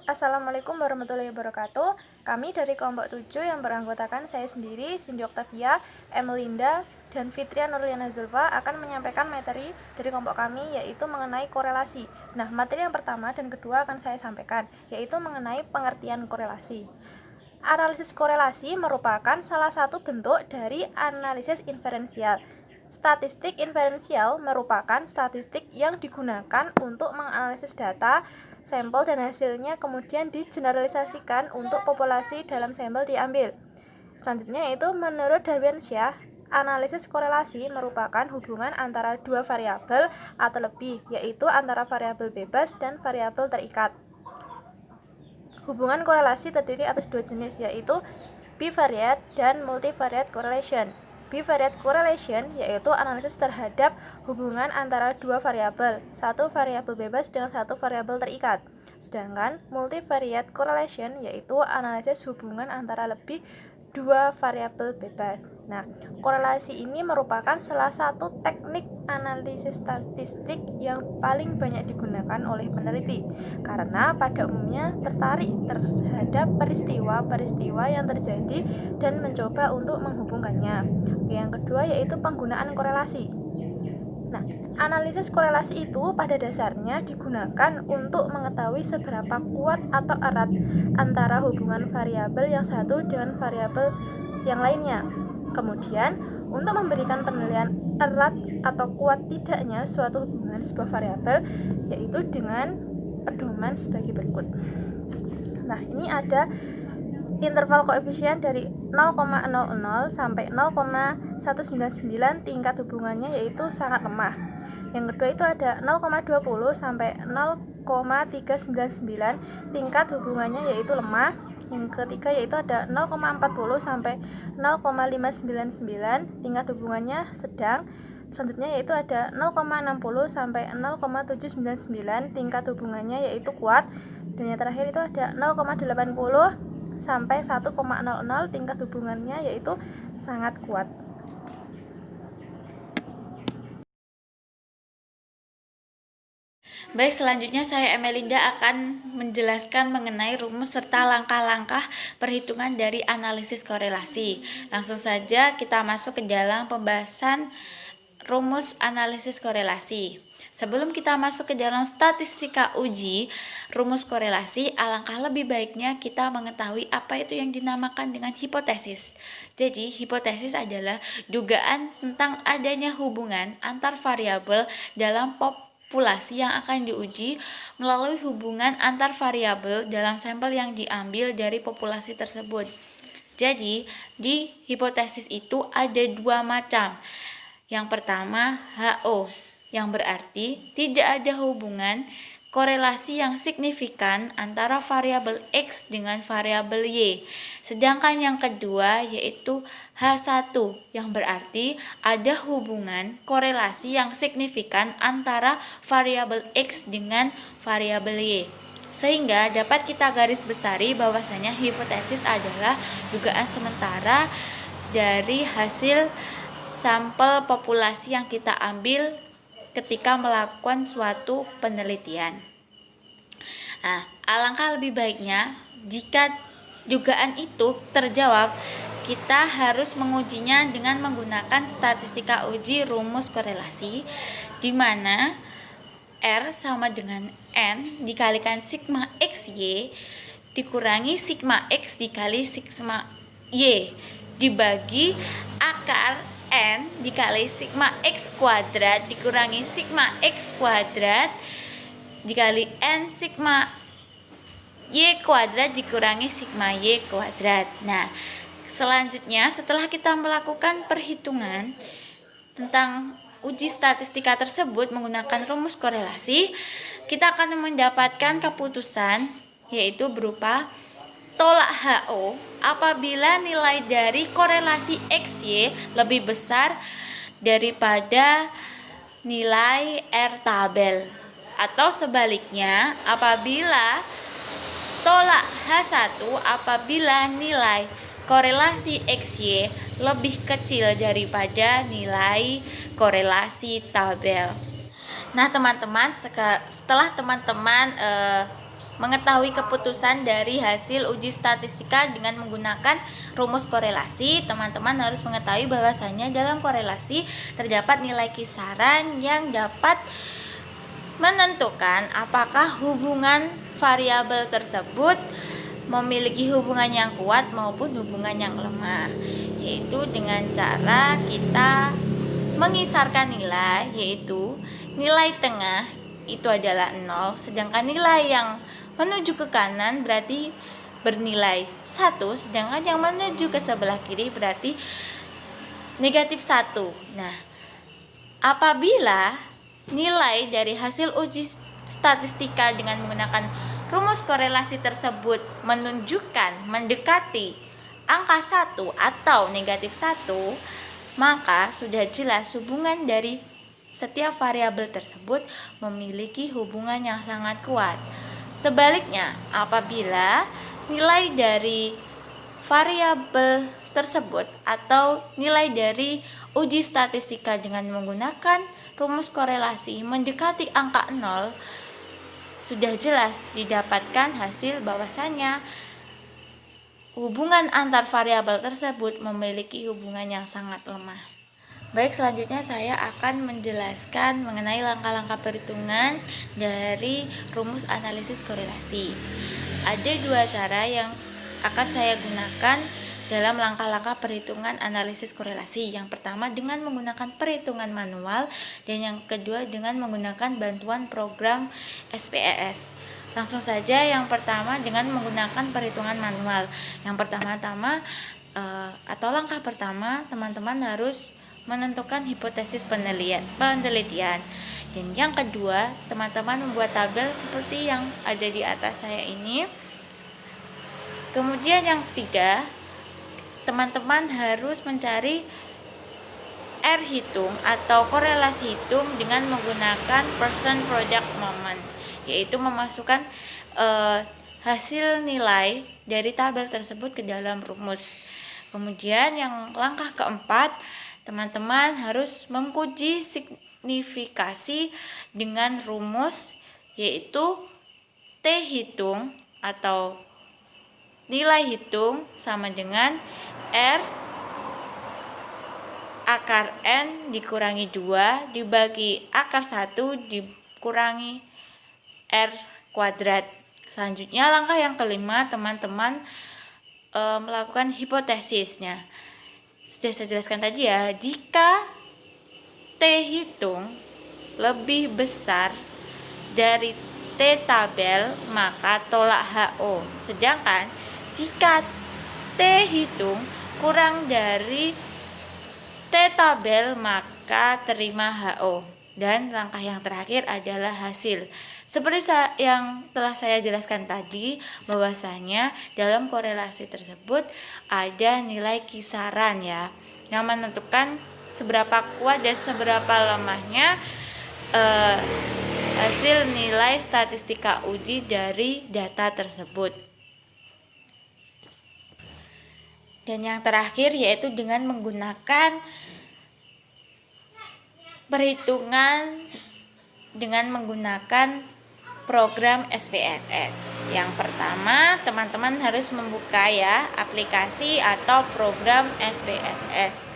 Assalamualaikum warahmatullahi wabarakatuh. Kami dari kelompok 7 yang beranggotakan saya sendiri, Cindy Octavia, Emelinda, dan Fitria Nurliana Zulfa akan menyampaikan materi dari kelompok kami, yaitu mengenai korelasi. Nah, materi yang pertama dan kedua akan saya sampaikan, yaitu mengenai pengertian korelasi. Analisis korelasi merupakan salah satu bentuk dari analisis inferensial. Statistik inferensial merupakan statistik yang digunakan untuk menganalisis data, sampel dan hasilnya kemudian digeneralisasikan untuk populasi dalam sampel diambil. Selanjutnya yaitu menurut Darwinshire, analisis korelasi merupakan hubungan antara dua variabel atau lebih, yaitu antara variabel bebas dan variabel terikat. Hubungan korelasi terdiri atas dua jenis, yaitu bivariate dan multivariate correlation. Bivariate correlation yaitu analisis terhadap hubungan antara dua variabel, satu variabel bebas dengan satu variabel terikat. Sedangkan multivariate correlation yaitu analisis hubungan antara lebih dua variabel bebas. Nah, korelasi ini merupakan salah satu teknik analisis statistik yang paling banyak digunakan oleh peneliti karena pada umumnya tertarik terhadap peristiwa-peristiwa yang terjadi dan mencoba untuk menghubungkannya. Yang kedua yaitu penggunaan korelasi. Nah, analisis korelasi itu pada dasarnya digunakan untuk mengetahui seberapa kuat atau erat antara hubungan variabel yang satu dengan variabel yang lainnya. Kemudian, untuk memberikan penilaian erat atau kuat tidaknya suatu hubungan sebuah variabel, yaitu dengan pedoman sebagai berikut. Nah, ini ada interval koefisien dari 0,00 sampai 0,199, tingkat hubungannya yaitu sangat lemah. Yang kedua itu ada 0,20 sampai 0,399, tingkat hubungannya yaitu lemah. Yang ketiga yaitu ada 0,40 sampai 0,599, tingkat hubungannya sedang. Selanjutnya yaitu ada 0,60 sampai 0,799, tingkat hubungannya yaitu kuat. Dan yang terakhir itu ada 0,80 sampai 1,00, tingkat hubungannya yaitu sangat kuat. Baik, selanjutnya saya Emelinda akan menjelaskan mengenai rumus serta langkah-langkah perhitungan dari analisis korelasi. Langsung saja kita masuk ke dalam pembahasan rumus analisis korelasi. Sebelum kita masuk ke dalam statistika uji rumus korelasi, alangkah lebih baiknya kita mengetahui apa itu yang dinamakan dengan hipotesis. Jadi, hipotesis adalah dugaan tentang adanya hubungan antar variabel dalam populasi yang akan diuji melalui hubungan antar variabel dalam sampel yang diambil dari populasi tersebut. Jadi, di hipotesis itu ada dua macam. Yang pertama, HO, yang berarti tidak ada hubungan korelasi yang signifikan antara variabel X dengan variabel Y. Sedangkan yang kedua yaitu H1, yang berarti ada hubungan korelasi yang signifikan antara variabel X dengan variabel Y. Sehingga dapat kita garis besari bahwasanya hipotesis adalah dugaan sementara dari hasil sampel populasi yang kita ambil ketika melakukan suatu penelitian. Nah, alangkah lebih baiknya jika dugaan itu terjawab, kita harus mengujinya dengan menggunakan statistika uji rumus korelasi, di mana R sama dengan N dikalikan sigma XY dikurangi sigma X dikali sigma Y dibagi akar N dikali sigma X kuadrat dikurangi sigma X kuadrat dikali N sigma Y kuadrat dikurangi sigma Y kuadrat. Nah, selanjutnya setelah kita melakukan perhitungan tentang uji statistika tersebut menggunakan rumus korelasi, kita akan mendapatkan keputusan yaitu berupa tolak HO apabila nilai dari korelasi XY lebih besar daripada nilai R tabel, atau sebaliknya apabila tolak H1 apabila nilai korelasi XY lebih kecil daripada nilai korelasi tabel. Nah, teman-teman, setelah teman-teman mengetahui keputusan dari hasil uji statistika dengan menggunakan rumus korelasi, teman-teman harus mengetahui bahwasannya dalam korelasi terdapat nilai kisaran yang dapat menentukan apakah hubungan variabel tersebut memiliki hubungan yang kuat maupun hubungan yang lemah, yaitu dengan cara kita mengisarkan nilai, yaitu nilai tengah itu adalah 0, sedangkan nilai yang menuju ke kanan berarti bernilai 1, sedangkan yang menuju ke sebelah kiri berarti negatif 1. Nah, apabila nilai dari hasil uji statistika dengan menggunakan rumus korelasi tersebut menunjukkan mendekati angka 1 atau negatif 1, maka sudah jelas hubungan dari setiap variabel tersebut memiliki hubungan yang sangat kuat. Sebaliknya, apabila nilai dari variabel tersebut atau nilai dari uji statistika dengan menggunakan rumus korelasi mendekati angka 0, sudah jelas didapatkan hasil bahwasannya hubungan antar variabel tersebut memiliki hubungan yang sangat lemah. Baik, selanjutnya saya akan menjelaskan mengenai langkah-langkah perhitungan dari rumus analisis korelasi. Ada dua cara yang akan saya gunakan dalam langkah-langkah perhitungan analisis korelasi. Yang pertama dengan menggunakan perhitungan manual, dan yang kedua dengan menggunakan bantuan program SPSS. Langsung saja yang pertama dengan menggunakan perhitungan manual. Yang pertama-tama atau langkah pertama, teman-teman harus menentukan hipotesis penelitian. Dan yang kedua, teman-teman membuat tabel seperti yang ada di atas saya ini. Kemudian yang ketiga, teman-teman harus mencari R hitung atau korelasi hitung dengan menggunakan percent product moment, yaitu memasukkan hasil nilai dari tabel tersebut ke dalam rumus. Kemudian yang langkah keempat, teman-teman harus menguji signifikasi dengan rumus, yaitu T hitung atau nilai hitung sama dengan R akar N dikurangi 2 dibagi akar 1 dikurangi R kuadrat. Selanjutnya langkah yang kelima, teman-teman melakukan hipotesisnya. Sudah saya jelaskan tadi ya, jika T hitung lebih besar dari T tabel maka tolak HO. Sedangkan jika T hitung kurang dari T tabel maka terima HO. Dan langkah yang terakhir adalah hasil. Seperti yang telah saya jelaskan tadi, bahwasanya dalam korelasi tersebut ada nilai kisaran ya, yang menentukan seberapa kuat dan seberapa lemahnya hasil nilai statistika uji dari data tersebut. Dan yang terakhir yaitu dengan menggunakan perhitungan dengan menggunakan program SPSS. Yang pertama, teman-teman harus membuka ya aplikasi atau program SPSS.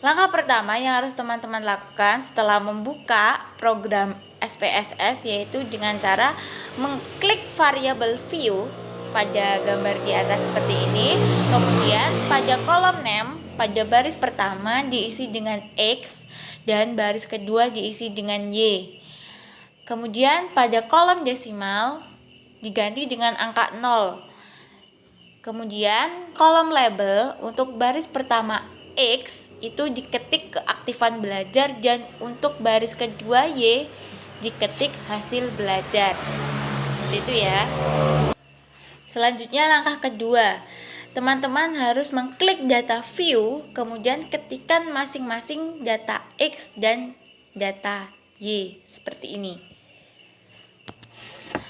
Langkah pertama yang harus teman-teman lakukan setelah membuka program SPSS yaitu dengan cara mengklik variabel view pada gambar di atas seperti ini. Kemudian pada kolom name pada baris pertama diisi dengan X dan baris kedua diisi dengan Y. Kemudian pada kolom desimal diganti dengan angka 0. Kemudian kolom label untuk baris pertama X itu diketik keaktifan belajar, dan untuk baris kedua Y diketik hasil belajar. Seperti itu ya. Selanjutnya langkah kedua, teman-teman harus mengklik data view, kemudian ketikkan masing-masing data X dan data Y seperti ini.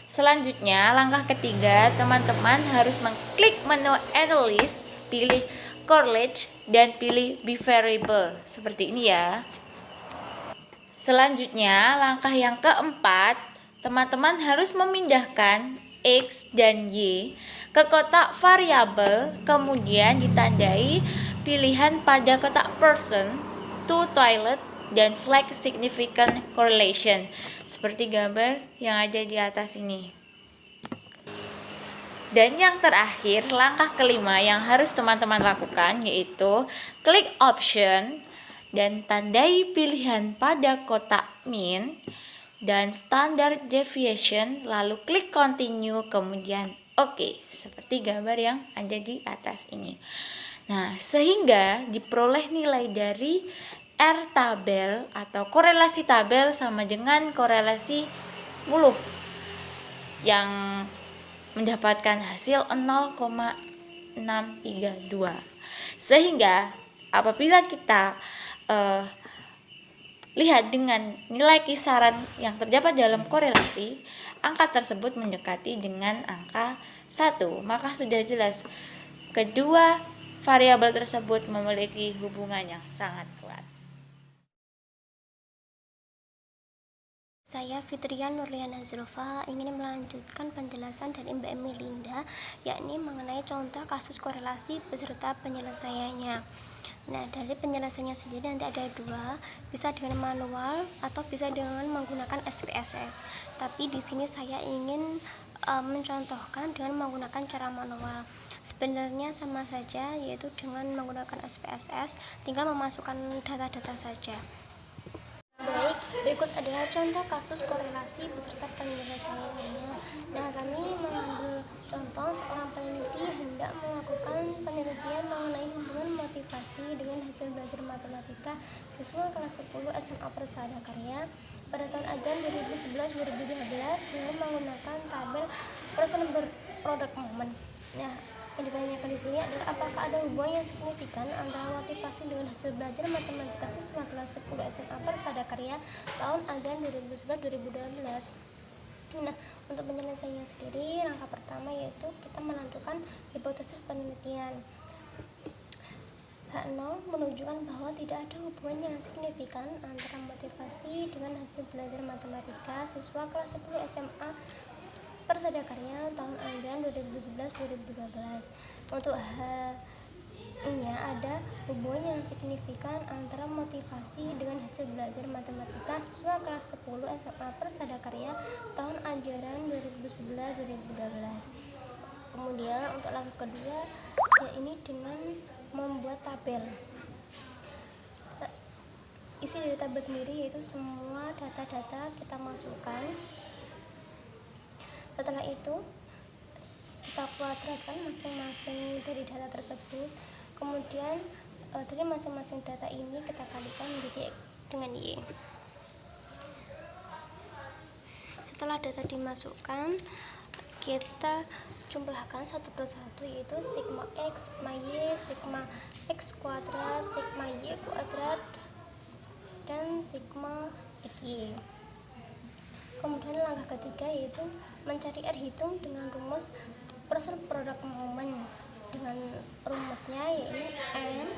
Selanjutnya langkah ketiga, teman-teman harus mengklik menu analysis, pilih correlate dan pilih be variable seperti ini ya. Selanjutnya, langkah yang keempat, teman-teman harus memindahkan X dan Y ke kotak variabel, kemudian ditandai pilihan pada kotak person, to toilet, dan flag significant correlation, seperti gambar yang ada di atas ini. Dan yang terakhir, langkah kelima yang harus teman-teman lakukan yaitu klik option dan tandai pilihan pada kotak mean dan standard deviation, lalu klik continue, kemudian oke, seperti gambar yang ada di atas ini. Nah, sehingga diperoleh nilai dari R tabel atau korelasi tabel sama dengan korelasi 10 yang mendapatkan hasil 0,632. Sehingga apabila kita lihat dengan nilai kisaran yang terdapat dalam korelasi, angka tersebut mendekati dengan angka 1, maka sudah jelas kedua variabel tersebut memiliki hubungan yang sangat kuat. Saya Fitrian Nurliana Zulfa ingin melanjutkan penjelasan dari Mbak Emilinda, yakni mengenai contoh kasus korelasi beserta penyelesaiannya. Nah, dari penjelasannya sendiri nanti ada dua, bisa dengan manual atau bisa dengan menggunakan SPSS. Tapi di sini saya ingin mencontohkan dengan menggunakan cara manual. Sebenarnya sama saja, yaitu dengan menggunakan SPSS, tinggal memasukkan data-data saja. Baik, berikut adalah contoh kasus korelasi beserta penyelesaiannya. Nah, kami mengambil contoh seorang peneliti hendak melakukan penelitian mengenai hubungan motivasi dengan hasil belajar matematika siswa kelas 10 SMA Persada Karya pada tahun ajaran 2011-2012 dengan menggunakan tabel person product moment. Nah, yang ditanyakan di sini adalah apakah ada hubungan yang signifikan antara motivasi dengan hasil belajar matematika siswa kelas 10 SMA Persada Karya tahun ajaran 2011-2012. Nah, untuk penyelesaiannya sendiri, langkah pertama yaitu kita menentukan hipotesis penelitian. H0 menunjukkan bahwa tidak ada hubungan yang signifikan antara motivasi dengan hasil belajar matematika siswa kelas 10 SMA Persada Karya tahun ajaran 2011-2012. Untuk H-nya ada hubungan yang signifikan antara motivasi dengan hasil belajar matematika siswa kelas 10 SMA Persada Karya tahun ajaran 2011-2012. Kemudian untuk langkah kedua, yaitu dengan membuat tabel. Isi dari tabel sendiri yaitu semua data-data kita masukkan. Setelah itu kita kuadratkan masing-masing dari data tersebut, kemudian dari masing-masing data ini kita kalikan menjadi dengan Y. Setelah data dimasukkan, kita jumlahkan satu persatu, yaitu sigma X, sigma Y, sigma X kuadrat, sigma Y kuadrat, dan sigma XY. Kemudian langkah ketiga yaitu mencari R hitung dengan rumus person product moment. Dengan rumusnya yaitu N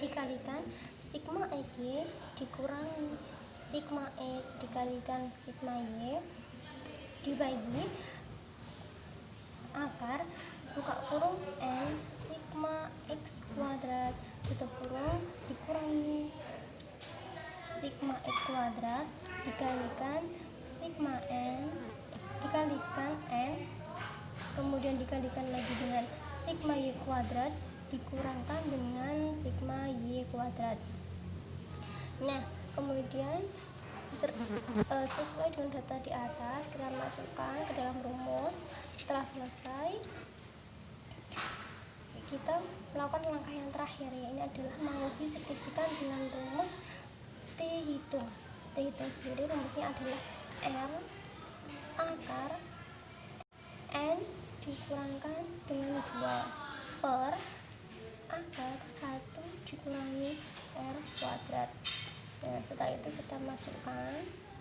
dikalikan sigma XY dikurangi sigma X dikalikan sigma Y dibagi akar buka kurung N sigma X kuadrat tutup kurung dikurangi sigma X kuadrat dikalikan sigma N dikalikan N, kemudian dikalikan lagi dengan sigma Y kuadrat dikurangkan dengan sigma Y kuadrat. Nah, kemudian sesuai dengan data di atas kita masukkan ke dalam rumus. Setelah selesai, kita melakukan langkah yang terakhir, yaitu adalah menguji signifikan dengan rumus T hitung. T hitung sendiri rumusnya adalah R akar N dikurangkan dengan 2 per akar 1 dikurangi R kuadrat. Nah, setelah itu kita masukkan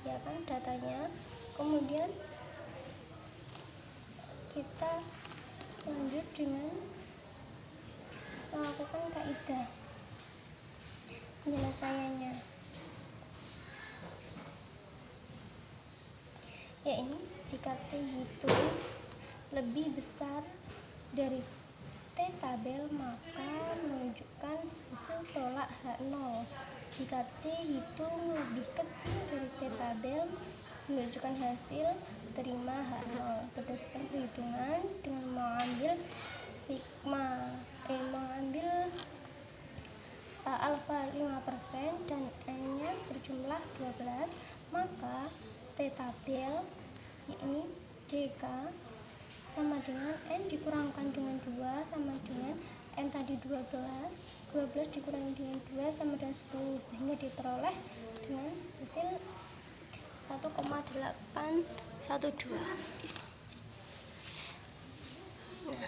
ya kan datanya, kemudian kita lanjut dengan melakukan kaidah penyelesaiannya. yaitu jika T hitung lebih besar dari T tabel maka menunjukkan hasil tolak H0. Jika T hitung lebih kecil dari T tabel menunjukkan hasil terima H0 berdasarkan perhitungan dengan mengambil sigma mengambil alfa 5% dan n-nya berjumlah 12, maka T tabel yakni DK sama dengan n dikurangkan dengan 2 sama dengan n tadi 12 dikurangi dengan 2 sama dengan 10, sehingga diperoleh dengan hasil 1,812. Nah,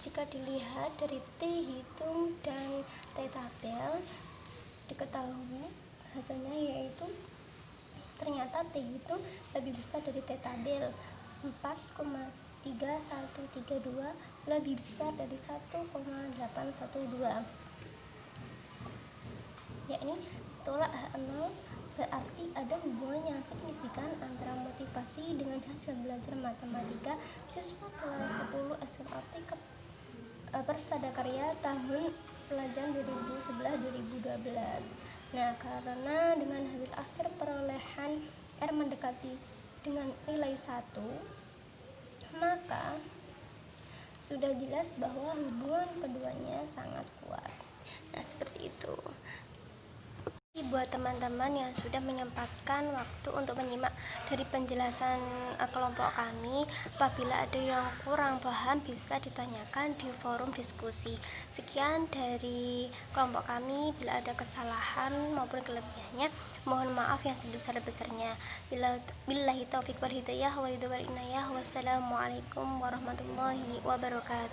jika dilihat dari T hitung dan T tabel, diketahui hasilnya yaitu ternyata T hitung lebih besar dari T tabel 4,3132 lebih besar dari 1,812, yakni tolak H0 berarti ada hubungan yang signifikan antara motivasi dengan hasil belajar matematika siswa kelas 10 SMA Persadakarya tahun pelajaran 2011-2012. Nah, karena dengan hasil akhir perolehan R mendekati dengan nilai 1, maka sudah jelas bahwa hubungan keduanya sangat kuat. Nah, seperti itu. Buat teman-teman yang sudah menyempatkan waktu untuk menyimak dari penjelasan kelompok kami, apabila ada yang kurang paham bisa ditanyakan di forum diskusi. Sekian dari kelompok kami, bila ada kesalahan maupun kelebihannya mohon maaf yang sebesar-besarnya. Billahi taufik wal hidayah wal inayah. Wassalamualaikum warahmatullahi wabarakatuh.